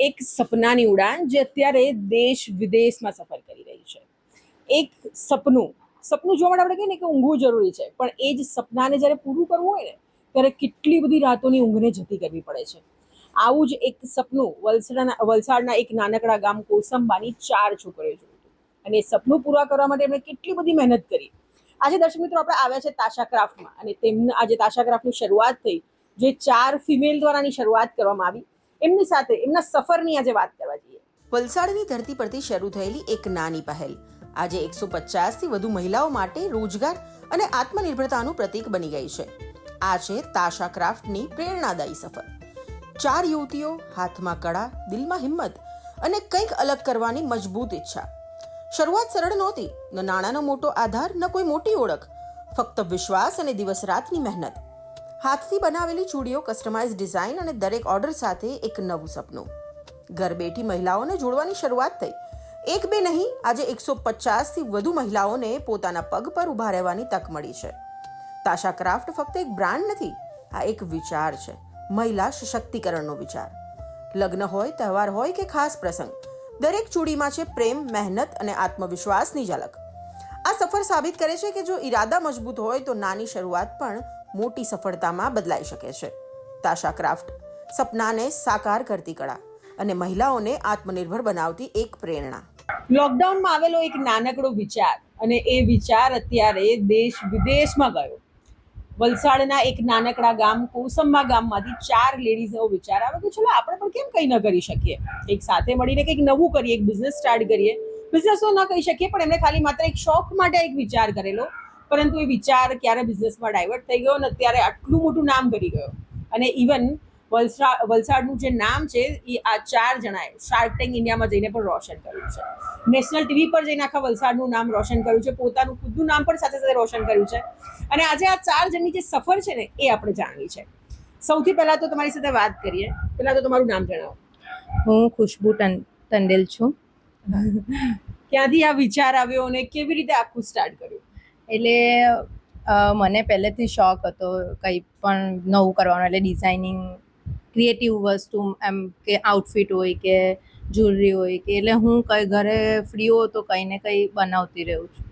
એક સપનાની ઉડાન જે અત્યારે દેશ વિદેશમાં સફર કરી રહી છે. એક સપનું જોવા માટે આપણે કહીએ ને કે ઊંઘવું જરૂરી છે, પણ એ જ સપનાને જ્યારે પૂરું કરવું હોય ને ત્યારે કેટલી બધી રાતોની ઊંઘને જતી કરવી પડે છે. આવું જ એક સપનું વલસાડના એક નાનકડા ગામ કોસંબાની 4 છોકરીઓ જોયું હતું, અને એ સપનું પૂરા કરવા માટે એમણે કેટલી બધી મહેનત કરી. આજે દર્શક મિત્રો આપણે આવ્યા છે તાશા ક્રાફ્ટમાં, અને તેમના આજે તાશા ક્રાફ્ટની શરૂઆત થઈ, જે 4 ફિમેલ દ્વારાની શરૂઆત કરવામાં આવી. એમની સાથે એમના સફરની આજે વાત કરવા જઈએ. વલસાડની ધરતી પરથી શરૂ થયેલી એક નાની પહેલ આજે 150થી વધુ મહિલાઓ માટે રોજગાર અને આત્મનિર્ભરતાનું પ્રતીક બની ગઈ છે. આ છે તાશા ક્રાફ્ટની પ્રેરણાદાયી સફર. 4 યુવતીઓ, હાથમાં કળા, દિલમાં હિંમત અને કંઈક અલગ કરવાની મજબૂત ઈચ્છા. શરૂઆત સરળ નહોતી. ન નાણાંનો મોટો આધાર, ન કોઈ મોટી ઓળખ, ફક્ત વિશ્વાસ અને દિવસ રાતની મહેનત. હાથથી બનાવેલી ચૂડીઓ, કસ્ટમાઇઝ ડિઝાઇન અને દરેક ઓર્ડર સાથે એક નવું સપનું. ઘર બેઠી મહિલાઓને જોડવાની શરૂઆત થઈ. એક બે નહીં, આજે 150થી વધુ મહિલાઓને પોતાના પગ પર ઊભા રહેવાની તક મળી છે. તાશા ક્રાફ્ટ ફક્ત એક બ્રાન્ડ નથી, આ એક વિચાર છે, મહિલા સશક્તિકરણનો વિચાર. લગ્ન હોય, તહેવાર હોય કે ખાસ પ્રસંગ, દરેક ચૂડીમાં છે પ્રેમ, મહેનત અને આત્મવિશ્વાસની ઝલક. આ સફર સાબિત કરે છે કે જો ઈરાદા મજબૂત હોય તો નાની શરૂઆત પણ મોટી સફળતામાં બદલાઈ શકે છે. તાશા ક્રાફ્ટ સપનાને સાકાર કરતી કળા અને મહિલાઓને આત્મનિર્ભર બનાવતી એક પ્રેરણા. લોકડાઉનમાં આવેલો એક નાનકડો વિચાર, અને એ વિચાર અત્યારે દેશ વિદેશમાં ગયો. વલસાડના એક નાનકડા ગામ કોસંબા ગામમાંથી 4 લેડીઝનો વિચાર આવે કે ચલો આપણે પણ કેમ કંઈ ન કરી શકીએ, એક સાથે મળીને કંઈક નવું કરીએ, એક બિઝનેસ સ્ટાર્ટ કરીએ. બિઝનેસ તો ન કહી શકીએ, પણ એમણે ખાલી માત્ર એક શોખ માટે એક વિચાર કરેલો, પરંતુ એ વિચાર ક્યારે બિઝનેસમાં ડાયવર્ટ થઈ ગયો અને અત્યારે આટલું મોટું નામ કરી ગયો. અને ઇવન વલસાડનું જે નામ છે એ આ 4 જણાએ શાર્ક ટેન્ક ઇન્ડિયામાં જઈને પણ રોશન કર્યું છે. નેશનલ ટીવી પર જઈને આખા વલસાડનું નામ રોશન કર્યું છે, પોતાનું ખુદનું નામ પણ સાથે સાથે રોશન કર્યું છે. અને આજે આ 4 જણની જે સફર છે ને એ આપણે જાણવી છે. સૌથી પહેલા તો તમારી સાથે વાત કરીએ. પહેલા તો તમારું નામ જણાવો. હું ખુશ્બુ ટંડેલ છું. ક્યાંથી આ વિચાર આવ્યો અને કેવી રીતે આખું સ્ટાર્ટ કર્યું? એટલે મને પહેલેથી શોખ હતો કંઈ પણ નવું કરવાનો, એટલે ડિઝાઇનિંગ, ક્રિએટિવ વસ્તુ, એમ કે આઉટફિટ હોય કે જ્વેલરી હોય કે, એટલે હું કંઈ ઘરે ફ્રી હો તો કંઈ ને કંઈ બનાવતી રહું છું.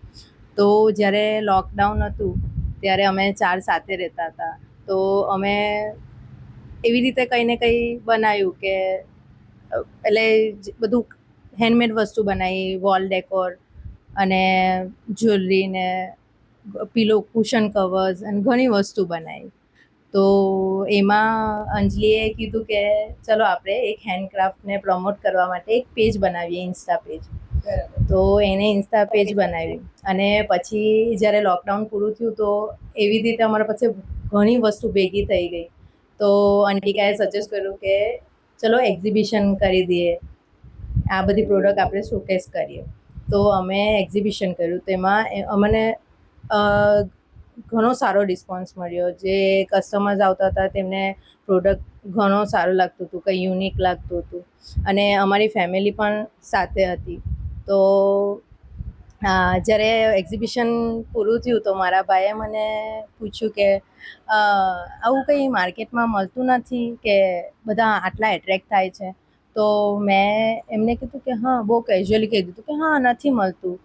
તો જ્યારે લોકડાઉન હતું ત્યારે અમે 4 સાથે રહેતા હતા, તો અમે એવી રીતે કંઈ ને કંઈ બનાવ્યું કે એટલે બધું હેન્ડમેડ વસ્તુ બનાવી, વોલ ડેકોર અને જ્વેલરી ને પીલો, કુશન કવર્સ અને ઘણી વસ્તુ બનાવી. તો એમાં અંજલીએ કીધું કે ચલો આપણે એક હેન્ડક્રાફ્ટને પ્રમોટ કરવા માટે એક પેજ બનાવીએ, ઇન્સ્ટા પેજ. તો એને ઇન્સ્ટા પેજ બનાવ્યું, અને પછી જ્યારે લોકડાઉન પૂરું થયું તો એવી રીતે અમારા પાસે ઘણી વસ્તુ ભેગી થઈ ગઈ. તો અંટિકાએ સજેસ્ટ કર્યું કે ચલો એક્ઝિબિશન કરી દઈએ, આ બધી પ્રોડક્ટ આપણે શોકેસ કરીએ. તો અમે એક્ઝિબિશન કર્યું. તેમાં અમને ઘણો સારો રિસ્પોન્સ મળ્યો. જે કસ્ટમર્સ આવતા હતા તેમને પ્રોડક્ટ ઘણો સારું લાગતું હતું, કંઈ યુનિક લાગતું હતું, અને અમારી ફેમિલી પણ સાથે હતી. તો જ્યારે એક્ઝિબિશન પૂરું થયું તો મારા ભાઈએ મને પૂછ્યું કે આવું કંઈ માર્કેટમાં મળતું નથી કે બધા આટલા એટ્રેક્ટ થાય છે? તો મેં એમને કીધું કે હા, બહુ કેઝ્યુઅલી કહી દીધું કે હા, નથી મળતું.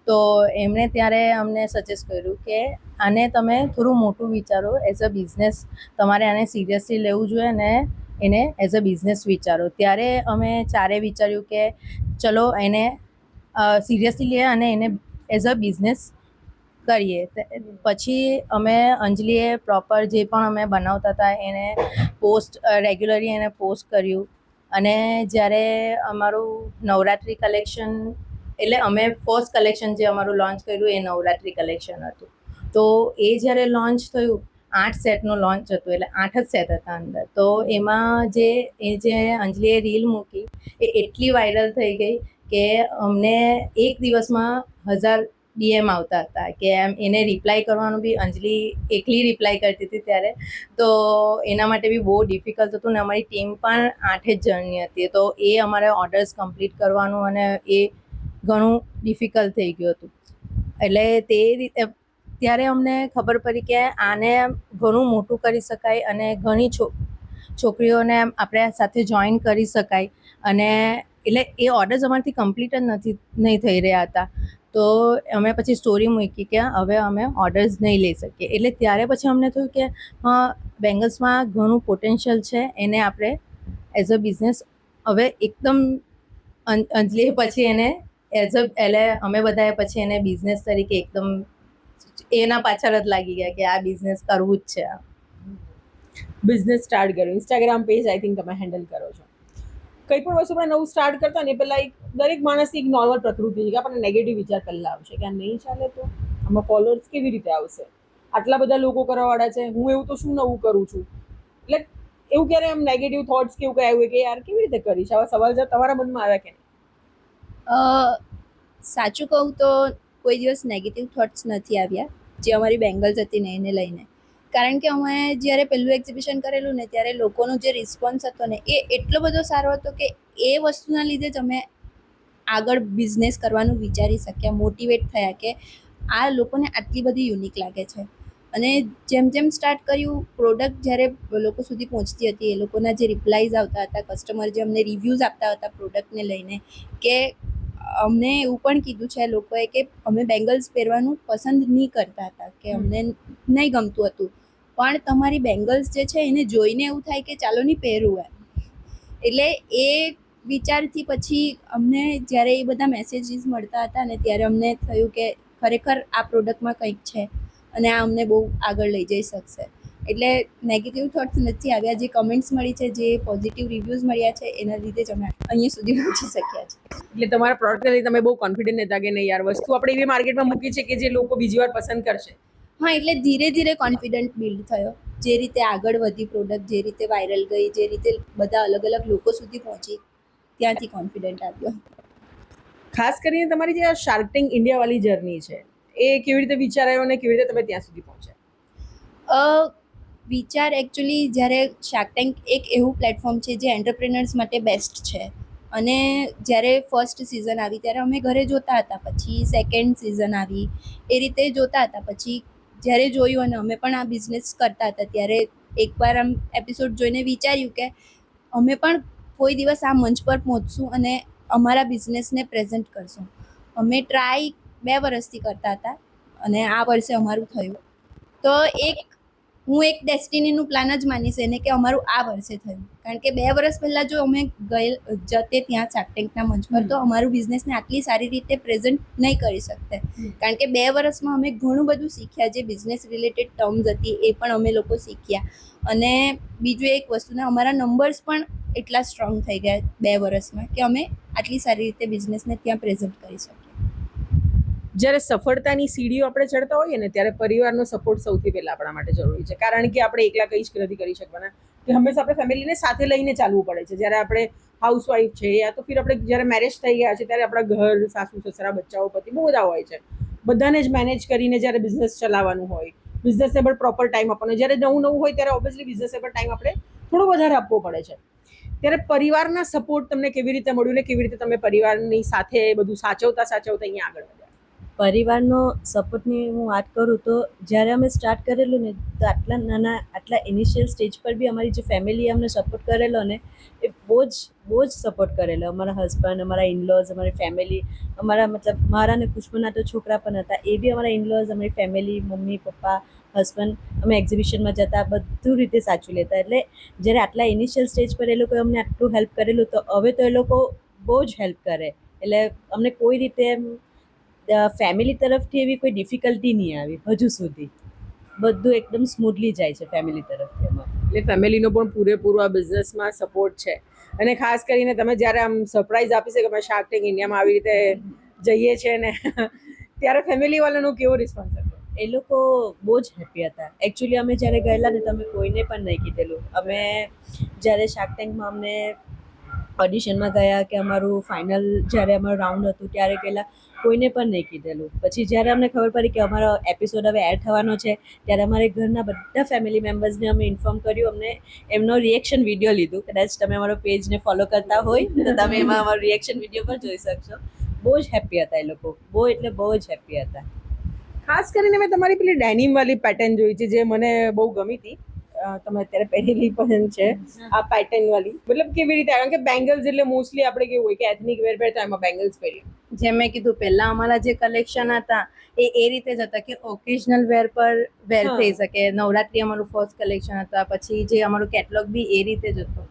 તો એમણે ત્યારે અમને સજેસ્ટ કર્યું કે આને તમે થોડું મોટું વિચારો, એઝ અ બિઝનેસ તમારે આને સિરિયસલી લેવું જોઈએ ને એને એઝ અ બિઝનેસ વિચારો. ત્યારે અમે 4એ વિચાર્યું કે ચલો એને સિરિયસલી લઈએ અને એને એઝ અ બિઝનેસ કરીએ. પછી અમે અંજલીએ પ્રોપર જે પણ અમે બનાવતા હતા એને રેગ્યુલરલી એને પોસ્ટ કર્યું. અને જ્યારે અમારું નવરાત્રિ કલેક્શન, એટલે અમે ફર્સ્ટ કલેક્શન જે અમારું લોન્ચ કર્યું એ નવરાત્રિ કલેક્શન હતું. તો એ જ્યારે લોન્ચ થયું, 8 સેટનું લોન્ચ હતું, એટલે 8 જ સેટ હતા અંદર. તો એમાં જે અંજલીએ રીલ મૂકી એ એટલી વાયરલ થઈ ગઈ કે અમને એક દિવસમાં 1000 DM આવતા હતા કે એમ એને રિપ્લાય કરવાનું બી અંજલી એકલી રિપ્લાય કરતી હતી ત્યારે. તો એના માટે બી બહુ ડિફિકલ્ટ હતું, ને અમારી ટીમ પણ 8 જ જણની હતી. તો એ અમારે ઓર્ડર્સ કમ્પ્લીટ કરવાનું અને એ ઘણું ડિફિકલ્ટ થઈ ગયું હતું. એટલે તે રીતે ત્યારે અમને ખબર પડી કે આને ઘણું મોટું કરી શકાય અને ઘણી છોકરીઓને આપણે સાથે જોઈન કરી શકાય. અને એટલે એ ઓર્ડર્સ અમારાથી કમ્પ્લીટ જ નહીં થઈ રહ્યા હતા. તો અમે પછી સ્ટોરી મૂકી કે હવે અમે ઓર્ડર્સ નહીં લઈ શકીએ. એટલે ત્યારે પછી અમને થયું કે બેંગલ્સમાં ઘણું પોટેન્શિયલ છે, એને આપણે એઝ અ બિઝનેસ હવે એકદમ અંજલી પછી એને એટલે અમે બધાએ પછી એને બિઝનેસ તરીકે એકદમ એના પાછળ જ લાગી ગયા કે આ બિઝનેસ કરવું જ છે. બિઝનેસ સ્ટાર્ટ કર્યો, ઇન્સ્ટાગ્રામ પેજ આઈ થિંક તમે હેન્ડલ કરો છો. કંઈ પણ વસ્તુ આપણે નવું સ્ટાર્ટ કરતા ને પહેલાં દરેક માણસની એક નોર્મલ પ્રકૃતિ છે કે આપણને નેગેટિવ વિચાર પહેલાં આવશે કે આ નહીં ચાલે તો આમાં ફોલોઅર્સ કેવી રીતે આવશે, આટલા બધા લોકો કરવાવાળા છે, હું એવું તો શું નવું કરું છું. એટલે એવું ક્યારે આમ નેગેટિવ થોટ્સ કે એવું કંઈ આવ્યું કે યાર કેવી રીતે કરીશ, આવા સવાલ જવાબ તમારા મનમાં આવ્યા કે નહીં? સાચું કહું તો કોઈ દિવસ નેગેટિવ થોટ્સ નથી આવ્યા જે અમારી બેંગલ્સ હતી ને એને લઈને. કારણ કે અમે જ્યારે પહેલું એક્ઝિબિશન કરેલું ને ત્યારે લોકોનો જે રિસ્પોન્સ હતો ને એ એટલો બધો સારો હતો કે એ વસ્તુના લીધે જ અમે આગળ બિઝનેસ કરવાનું વિચારી શક્યા, મોટિવેટ થયા કે આ લોકોને આટલી બધી યુનિક લાગે છે. અને જેમ જેમ સ્ટાર્ટ કર્યું, પ્રોડક્ટ જ્યારે લોકો સુધી પહોંચતી હતી, એ લોકોના જે રિપ્લાયઝ આવતા હતા, કસ્ટમર જે અમને રિવ્યૂઝ આપતા હતા પ્રોડક્ટને લઈને, કે અમને એવું પણ કીધું છે લોકોએ કે અમે બેંગલ્સ પહેરવાનું પસંદ નહીં કરતા હતા, કે અમને નહીં ગમતું હતું, પણ તમારી બેંગલ્સ જે છે એને જોઈને એવું થાય કે ચાલો નહીં પહેરવું એમ. એટલે એ વિચારથી પછી અમને જ્યારે એ બધા મેસેજીસ મળતા હતા ને ત્યારે અમને થયું કે ખરેખર આ પ્રોડક્ટમાં કંઈક છે અને આ અમને બહુ આગળ લઈ જઈ શકશે. એટલે નેગેટિવ થોટ્સ નથી આવ્યા. જે કમેન્ટ્સ મળી છે, જે પોઝિટિવ રિવ્યૂઝ મળ્યા છે એના લીધે જ અમે અહીંયા સુધી પહોંચી શક્યા છે. એટલે તમારા પ્રોડક્ટને લઈને તમે બહુ કોન્ફિડન્ટ હતા કે નહીં યાર વસ્તુ આપણે એવી માર્કેટમાં મૂકી છે કે જે લોકો બીજી વાર પસંદ કરશે? હા, એટલે ધીરે ધીરે કોન્ફિડન્ટ બિલ્ડ થયો. જે રીતે આગળ વધી પ્રોડક્ટ, જે રીતે વાયરલ ગઈ, જે રીતે બધા અલગ અલગ લોકો સુધી પહોંચી, ત્યાંથી કોન્ફિડન્ટ આવ્યો. ખાસ કરીને તમારી જે આ શાર્ક ટેન્ક ઇન્ડિયાવાળી જર્ની છે એ કેવી રીતે વિચાર આવ્યો અને કેવી રીતે તમે ત્યાં સુધી પહોંચ્યા? વિચાર એકચ્યુઅલી જ્યારે શાર્ક ટેન્ક એક એવું પ્લેટફોર્મ છે જે એન્ટરપ્રેનર્સ માટે બેસ્ટ છે. અને જ્યારે ફર્સ્ટ સિઝન આવી ત્યારે અમે ઘરે જોતા હતા, પછી સેકન્ડ સિઝન આવી, એ રીતે જોતા હતા. પછી જ્યારે જોયું અને અમે પણ આ બિઝનેસ કરતા હતા ત્યારે એકવાર આમ એપિસોડ જોઈને વિચાર્યું કે અમે પણ કોઈ દિવસ આ મંચ પર પહોંચશું અને અમારા બિઝનેસને પ્રેઝન્ટ કરશું. અમે ટ્રાય 2 વર્ષથી કરતા હતા અને આ વર્ષે અમારું થયું. તો હું એક ડેસ્ટિનીનું પ્લાન જ માનીશ એને કે અમારું આ વર્ષે થયું. કારણ કે 2 વર્ષ પહેલાં જો અમે જતે ત્યાં શાર્ક ટેન્કના મંચ પર તો અમારું બિઝનેસને આટલી સારી રીતે પ્રેઝન્ટ નહીં કરી શકતે. કારણ કે 2 વર્ષમાં અમે ઘણું બધું શીખ્યા. જે બિઝનેસ રિલેટેડ ટર્મ્સ હતી એ પણ અમે લોકો શીખ્યા. અને બીજું એક વસ્તુને અમારા નંબર્સ પણ એટલા સ્ટ્રોંગ થઈ ગયા 2 વર્ષમાં કે અમે આટલી સારી રીતે બિઝનેસને ત્યાં પ્રેઝન્ટ કરી શકીએ. જ્યારે સફળતાની સીડીઓ આપણે ચડતા હોઈએ ને ત્યારે પરિવારનો સપોર્ટ સૌથી પહેલાં આપણા માટે જરૂરી છે. કારણ કે આપણે એકલા કંઈ જ નથી કરી શકવાના, કે હંમેશા આપણે ફેમિલીને સાથે લઈને ચાલવું પડે છે. જ્યારે આપણે હાઉસવાઈફ છે યા તો ફિર આપણે જ્યારે મેરેજ થઈ ગયા છે ત્યારે આપણા ઘર, સાસુ સસરા, બચ્ચાઓ, પતિ બહુ બધા હોય છે. બધાને જ મેનેજ કરીને જ્યારે બિઝનેસ ચલાવવાનું હોય, બિઝનેસને પણ પ્રોપર ટાઈમ આપવાનો, જ્યારે નવું હોય ત્યારે ઓબ્વિયસલી બિઝનેસને પણ ટાઈમ આપણે થોડો વધારે આપવો પડે છે. ત્યારે પરિવારના સપોર્ટ તમને કેવી રીતે મળ્યું ને કેવી રીતે તમે પરિવારની સાથે બધું સાચવતા અહીંયા આગળ વધ્યા? પરિવારનો સપોર્ટની હું વાત કરું તો જ્યારે અમે સ્ટાર્ટ કરેલું ને તો આટલા ઇનિશિયલ સ્ટેજ પર બી અમારી જે ફેમિલીએ અમને સપોર્ટ કરેલો ને એ બહુ જ સપોર્ટ કરેલો. અમારા હસબન્ડ, અમારા ઇનલોઝ, અમારી ફેમિલી, મારા ને ખુશ્બુના તો છોકરા પણ હતા, એ બી અમારા ઇનલોઝ, અમારી ફેમિલી, મમ્મી પપ્પા, હસબન્ડ, અમે એક્ઝિબિશનમાં જતા બધું રીતે સાચવી લેતા. એટલે જ્યારે આટલા ઇનિશિયલ સ્ટેજ પર એ લોકોએ અમને આટલું હેલ્પ કરેલું તો હવે તો એ લોકો બહુ જ હેલ્પ કરે. એટલે અમને કોઈ રીતે ફેમિલી તરફથી એવી કોઈ ડિફિકલ્ટી નહીં આવી હજુ સુધી. બધું એકદમ સ્મૂથલી જાય છે ફેમિલી તરફથી અમારે. એટલે ફેમિલીનો પણ પૂરેપૂરો આ બિઝનેસમાં સપોર્ટ છે. અને ખાસ કરીને તમે જ્યારે આમ સરપ્રાઈઝ આપી છે કે અમે શાર્ક ટેન્ક ઇન્ડિયામાં આવી રીતે જઈએ છીએ ને ત્યારે ફેમિલીવાળાનો કેવો રિસ્પોન્સ હતો? એ લોકો બહુ જ હેપી હતા. એકચ્યુઅલી અમે જ્યારે ગયેલા ને તો અમે કોઈને પણ નહીં કીધેલું. અમે જ્યારે શાર્ક ટેન્કમાં અમને ઓડિશનમાં ગયા કે અમારું ફાઇનલ જ્યારે અમારું રાઉન્ડ હતું ત્યારે ગયેલા, કોઈને પણ નહીં કીધેલું. પછી જ્યારે અમને ખબર પડી કે અમારો એપિસોડ હવે એડ થવાનો છે ત્યારે અમારે ઘરના બધા ફેમિલી મેમ્બર્સને અમે ઇન્ફોર્મ કર્યું. અમને એમનો રિએક્શન વિડીયો લીધું. કદાચ તમે અમારો પેજને ફોલો કરતા હોય તો તમે એમાં અમારો રિએક્શન વિડીયો પણ જોઈ શકશો. બહુ જ હેપી હતા એ લોકો, બહુ એટલે બહુ જ હેપી હતા. ખાસ કરીને મેં તમારી પેલી ડેનિમવાળી પેટર્ન જોઈ છે જે મને બહુ ગમી હતી. તમે અત્યારે પહેરેલી પણ છે આ પેટર્ન વાળી, મતલબ કેવી રીતે? કારણ કે બેંગલ્સ એટલે મોસ્ટલી આપણે કેવું હોય કે એથનિક વેર પહેરતા એમાં બેંગલ્સ પહેરીએ. જેમ મેં કીધું પહેલા અમારા જે કલેક્શન હતા એ રીતે જ હતા કે ઓકેઝનલ વેર પર વેર હા. થઈ શકે. નવરાત્રી અમારું ફર્સ્ટ કલેક્શન હતા, પછી જે અમારું કેટલોગ બી એ રીતે જ હતું.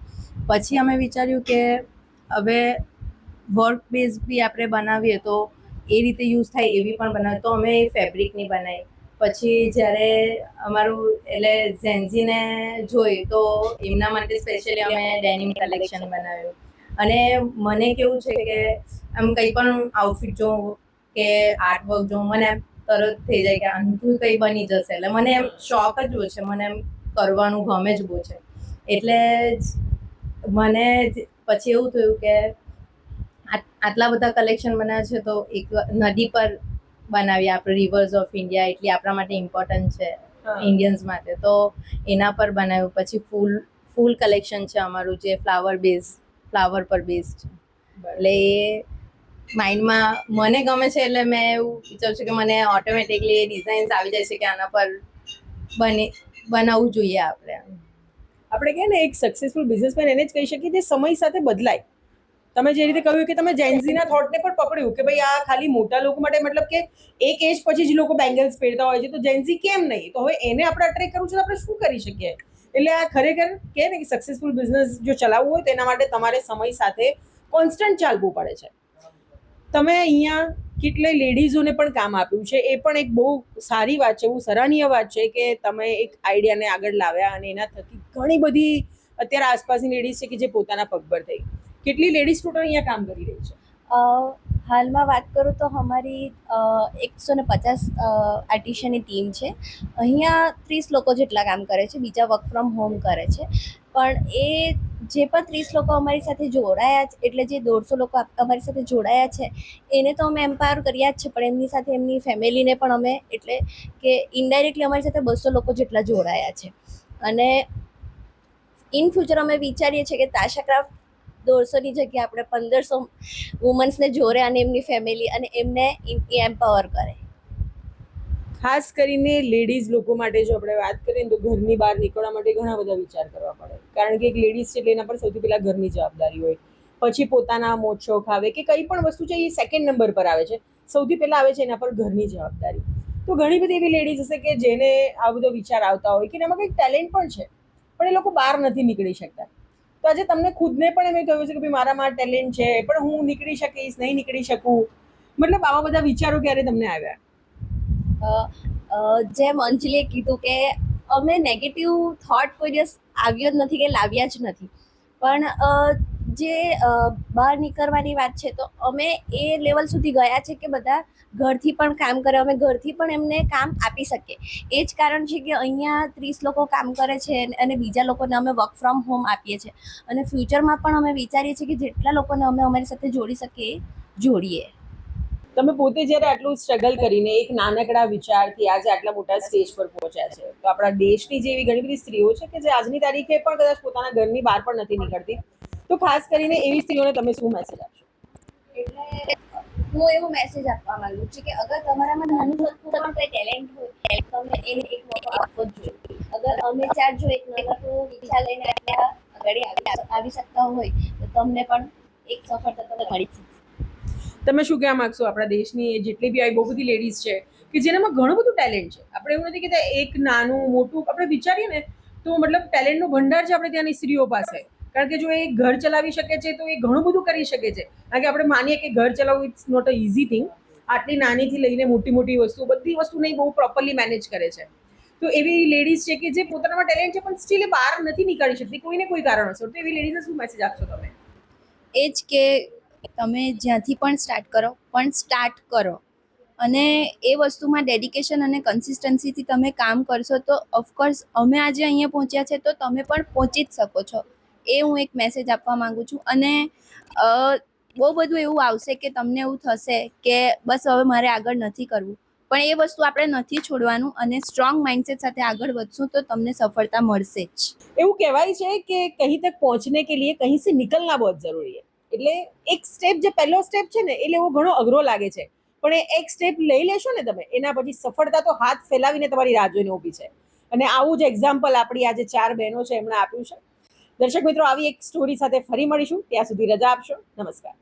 પછી અમે વિચાર્યું કે હવે વર્ક બેઝ બી આપણે બનાવીએ તો એ રીતે યુઝ થાય એવી પણ બનાવીએ, તો અમે ફેબ્રિકની બનાવી. પછી જ્યારે અમારું એટલે ઝેન્ઝીને જોઈ તો એમના માટે સ્પેશિયલી અમે ડેનિમ કલેક્શન બનાવ્યું. અને મને કેવું છે કે આમ કંઈ પણ આઉટફિટ જોઉં કે આર્ટ વર્ક જોઉં, મને એમ તરત થઈ જાય કે આનું કંઈ બની જશે. એટલે મને એમ શોખ જ બહુ છે, મને એમ કરવાનું ગમે જ બહુ છે. એટલે મને પછી એવું થયું કે આટલા બધા કલેક્શન બનાવ્યા છે તો એક નદી પર બનાવીએ આપણે, રિવર્સ ઓફ ઇન્ડિયા એટલી આપણા માટે ઇમ્પોર્ટન્ટ છે ઇન્ડિયન્સ માટે, તો એના પર બનાવ્યું. પછી ફૂલ કલેક્શન છે અમારું જે ફ્લાવર પર બેઝ છે. એટલે એ માઇન્ડમાં મને ગમે છે, એટલે મેં એવું વિચારું છું કે મને ઓટોમેટિકલી એ ડિઝાઇન્સ આવી જાય છે કે આના પર બનાવવું જોઈએ આપણે. આપણે કહે ને એક સક્સેસફુલ બિઝનેસમેન એને જ કહી શકીએ જે સમય સાથે બદલાય. તમે જે રીતે કહ્યું કે તમે જેન્ઝીના થોટને પણ પકડ્યું કે ભાઈ આ ખાલી મોટા લોકો માટે, મતલબ કે એક એજ પછી જ લોકો બેંગલ્સ પહેરતા હોય છે, તો જેન્ઝી કેમ નહીં? તો હવે એને આપણે અટ્રેક્ટ કરવું છે તો આપણે શું કરી શકીએ? એટલે આ ખરેખર કહે ને કે સક્સેસફુલ બિઝનેસ જો ચલાવવું હોય તો એના માટે તમારે સમય સાથે કોન્સ્ટન્ટ ચાલવું પડે છે. તમે અહીંયા કેટલાય લેડીઝોને પણ કામ આપ્યું છે, એ પણ એક બહુ સારી વાત છે, બહુ સરાહનીય વાત છે કે તમે એક આઈડિયાને આગળ લાવ્યા અને એના થકી ઘણી બધી અત્યારે આસપાસની લેડીઝ છે કે જે પોતાના પગ પર થઈ. કેટલી લેડીઝ ટોટલ અહીંયા કામ કરી રહી છે? હાલમાં વાત કરું તો અમારી 150 આર્ટિશિયનની ટીમ છે. અહીંયા 30 લોકો જેટલા કામ કરે છે, બીજા વર્ક ફ્રોમ હોમ કરે છે. પણ એ જે પણ 30 લોકો અમારી સાથે જોડાયા છે, એટલે જે 150 લોકો અમારી સાથે જોડાયા છે એને તો અમે એમ્પાવર કર્યા જ છે, પણ એમની સાથે એમની ફેમિલીને પણ અમે, એટલે કે ઇનડાયરેક્ટલી અમારી સાથે 200 લોકો જેટલા જોડાયા છે. અને ઇન ફ્યુચર અમે વિચારીએ છીએ કે તાશા ક્રાફ્ટ 150ની જગ્યાએ આપણે 1500 વુમન્સને જોડે અને એમની ફેમિલી અને એમને એમ્પાવર કરે. ખાસ કરીને લેડીઝ લોકો માટે જો આપણે વાત કરીએ ને તો ઘરની બહાર નીકળવા માટે ઘણા બધા વિચાર કરવા પડે. કારણ કે એક લેડીઝ છે એટલે એના પર સૌથી પહેલાં ઘરની જવાબદારી હોય, પછી પોતાના મોજ-શોખ આવે કે કંઈ પણ વસ્તુ છે એ સેકન્ડ નંબર પર આવે છે. સૌથી પહેલાં આવે છે એના પર ઘરની જવાબદારી. તો ઘણી બધી એવી લેડીઝ હશે કે જેને આ બધો વિચાર આવતા હોય કે એનામાં કંઈક ટેલેન્ટ પણ છે, પણ એ લોકો બહાર નથી નીકળી શકતા. તો આજે તમને ખુદને પણ એમ કહ્યું છે કે ભાઈ મારામાં ટેલેન્ટ છે પણ હું નીકળી શકીશ, નહીં નીકળી શકું, મતલબ આવા બધા વિચારો ક્યારે તમને આવ્યા? જેમ અંજલિએ કીધું કે અમે નેગેટિવ થોટ કોઈ દિવસ આવ્યો જ નથી કે લાવ્યા જ નથી, પણ જે બહાર નીકળવાની વાત છે તો અમે એ લેવલ સુધી ગયા છે કે બધા ઘરથી પણ કામ કરે, અમે ઘરથી પણ એમને કામ આપી શકીએ. એ જ કારણ છે કે અહીંયા 30 લોકો કામ કરે છે અને બીજા લોકોને અમે વર્ક ફ્રોમ હોમ આપીએ છીએ. અને ફ્યુચરમાં પણ અમે વિચારીએ છીએ કે જેટલા લોકોને અમે અમારી સાથે જોડી શકીએ જોડીએ. તમે પોતે જ્યારે આટલું સ્ટ્રગલ કરીને એક નાનકડા વિચારથી આજે આટલા મોટા સ્ટેજ પર પહોંચ્યા છે, તો આપણા દેશની જેવી ઘણી બધી સ્ત્રીઓ છે કે જે આજની તારીખે પણ કદાચ પોતાના ઘરની બહાર પણ નથી નીકળતી, તો ખાસ કરીને એવી સ્ત્રીઓને તમે શું મેસેજ આપશો? એટલે હું એવો મેસેજ આપવા માંગુ છું કે અગર તમારામાં નાનું મોટું પણ કંઈ ટેલેન્ટ હોય તમે એને એક મોકો આપવો જ જોઈએ. અગર અમે ચાર જો એક નાનું વિચાર લઈને આટલા આગળ આવી શકતા હોય તો તમને પણ એક સફળતા તમને મળી શકશે. તમે શું કહેવા માંગશો આપણા દેશની જેટલી બી આવી બહુ બધી લેડીઝ છે કે જેનામાં ઘણું બધું ટેલેન્ટ છે? આપણે એવું નથી કહેતા એક નાનું મોટું, આપણે વિચારીએ ને તો મતલબ ટેલેન્ટનો ભંડાર છે આપણે ત્યાંની સ્ત્રીઓ પાસે. કારણ કે જો એ ઘર ચલાવી શકે છે તો એ ઘણું બધું કરી શકે છે. કારણ કે આપણે માનીએ કે ઘર ચલાવવું it's not a easy thing. આટલી નાનીથી લઈને મોટી મોટી વસ્તુ, બધી વસ્તુ નહીં બહુ પ્રોપરલી મેનેજ કરે છે. તો એવી લેડીઝ છે કે જે પોતાનામાં ટેલેન્ટ છે પણ સ્ટીલ એ બહાર નથી નીકળી શકતી કોઈને કોઈ કારણોસર. તો એવી લેડીઝને શું મેસેજ આપશો તમે? એ જ કે તમે જ્યાંથી પણ સ્ટાર્ટ કરો અને એ વસ્તુમાં ડેડિકેશન અને કન્સિસ્ટન્સીથી તમે કામ કરશો તો ઓફકોર્સ અમે આજે અહીંયા પહોંચ્યા છે તો તમે પણ પહોંચી જ શકો છો. એ હું એક મેસેજ આપવા માંગુ છું. અને બહુ બધું એવું આવશે કે તમને એવું થશે કે બસ હવે મારે આગળ નથી કરવું, પણ એ વસ્તુ આપણે નથી છોડવાનું અને સ્ટ્રોંગ માઇન્ડસેટ સાથે આગળ વધશું તો તમને સફળતા મળશે જ. એવું કહેવાય છે કે કहीं તક પહોંચने के लिए कहीं से निकलना बहुत जरूरी है. એટલે એક સ્ટેપ, જે પહેલો સ્ટેપ છે ને એ લેવો ઘણો અઘરો લાગે છે, પણ એ એક સ્ટેપ લઈ લેશો ને તમે એના પછી સફળતા તો હાથ ફેલાવીને તમારી રાહ જોઈને ઊભી છે. અને આવું જ એક્ઝામ્પલ આપણી આ જે 4 બહેનો છે એમણે આપ્યું છે. દર્શક મિત્રો, આવી એક સ્ટોરી સાથે ફરી મળીશું. ત્યાં સુધી રજા આપશો. નમસ્કાર.